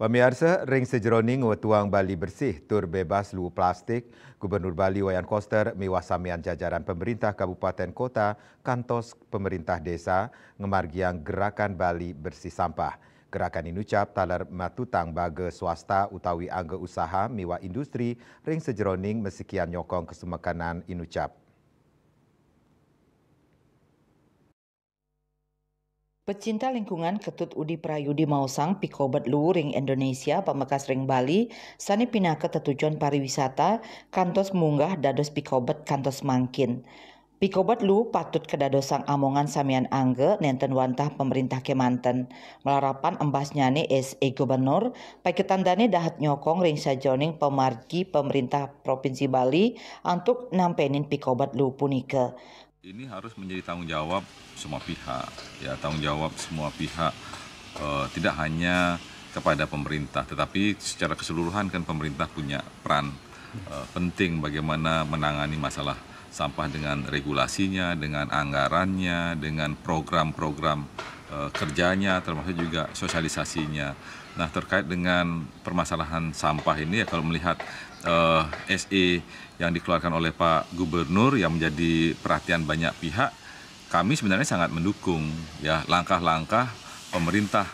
Pemirsa, ring sejeroning wetuang Bali bersih tur bebas lu plastik, Gubernur Bali Wayan Koster miwasamian jajaran pemerintah kabupaten kota kantos pemerintah desa ngemargiang gerakan Bali bersih sampah. Gerakan ini ucap talar matutang bage swasta utawi angge usaha miwa industri ring sejeroning mesekian nyokong kesemekanan inucap. Pecinta lingkungan Ketut Udi Prayudi Mausang Pikobat Luring Indonesia Pamekas Ring Bali sani pinaka tetujuan pariwisata kantos munggah dados Pikobat kantos mangkin. Pikobat lu patut kedadosang amongan samian angge nenten wantah pemerintah Kemanten. Melarapan embas nyane SE Gubernur paiketandane dahat nyokong ring sajoning pemargi pemerintah Provinsi Bali untuk nampenin Pikobat lu punike. Ini harus menjadi tanggung jawab semua pihak, ya tanggung jawab semua pihak, tidak hanya kepada pemerintah, tetapi secara keseluruhan kan pemerintah punya peran penting bagaimana menangani masalah sampah dengan regulasinya, dengan anggarannya, dengan program-program kerjanya, termasuk juga sosialisasinya. Nah, terkait dengan permasalahan sampah ini ya kalau melihat SE yang dikeluarkan oleh Pak Gubernur yang menjadi perhatian banyak pihak, kami sebenarnya sangat mendukung ya langkah-langkah pemerintah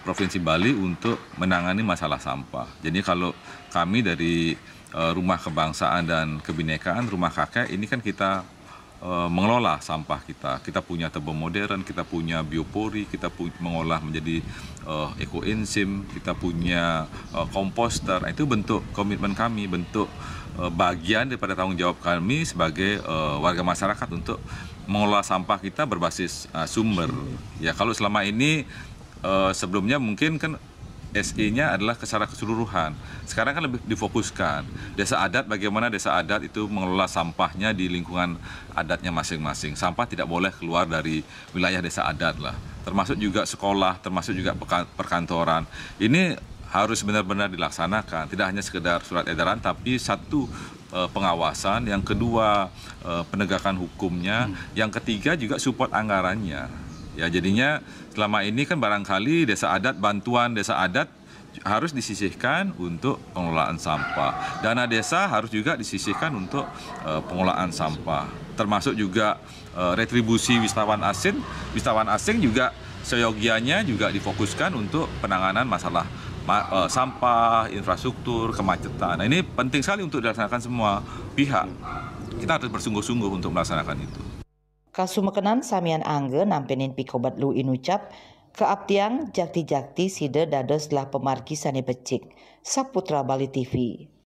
Provinsi Bali untuk menangani masalah sampah. Jadi kalau kami dari Rumah Kebangsaan dan Kebinekaan, Rumah Kakek ini kan kita mengelola sampah kita. Kita punya tebing modern, kita punya biopori, kita mengolah menjadi ekoenzim, kita punya komposter. Itu bentuk komitmen kami, bentuk bagian daripada tanggung jawab kami sebagai warga masyarakat untuk mengelola sampah kita berbasis sumber. Ya kalau selama ini sebelumnya mungkin kan SE-nya adalah secara keseluruhan. Sekarang kan lebih difokuskan. Desa adat, bagaimana desa adat itu mengelola sampahnya di lingkungan adatnya masing-masing. Sampah tidak boleh keluar dari wilayah desa adat lah. Termasuk juga sekolah, termasuk juga perkantoran. Ini harus benar-benar dilaksanakan. Tidak hanya sekedar surat edaran, tapi satu pengawasan, yang kedua penegakan hukumnya, yang ketiga juga support anggarannya. Ya jadinya selama ini kan barangkali desa adat, bantuan desa adat harus disisihkan untuk pengelolaan sampah. Dana desa harus juga disisihkan untuk pengelolaan sampah. Termasuk juga retribusi wisatawan asing. Wisatawan asing juga seyogianya juga difokuskan untuk penanganan masalah sampah, infrastruktur, kemacetan. Nah, ini penting sekali untuk dilaksanakan semua pihak. Kita harus bersungguh-sungguh untuk melaksanakan itu. Kasumekenan samian angge nampenin Pikobat lu inucap keabtiang jakti-jakti side dados lah pemargi sani becik. Saputra Bali TV.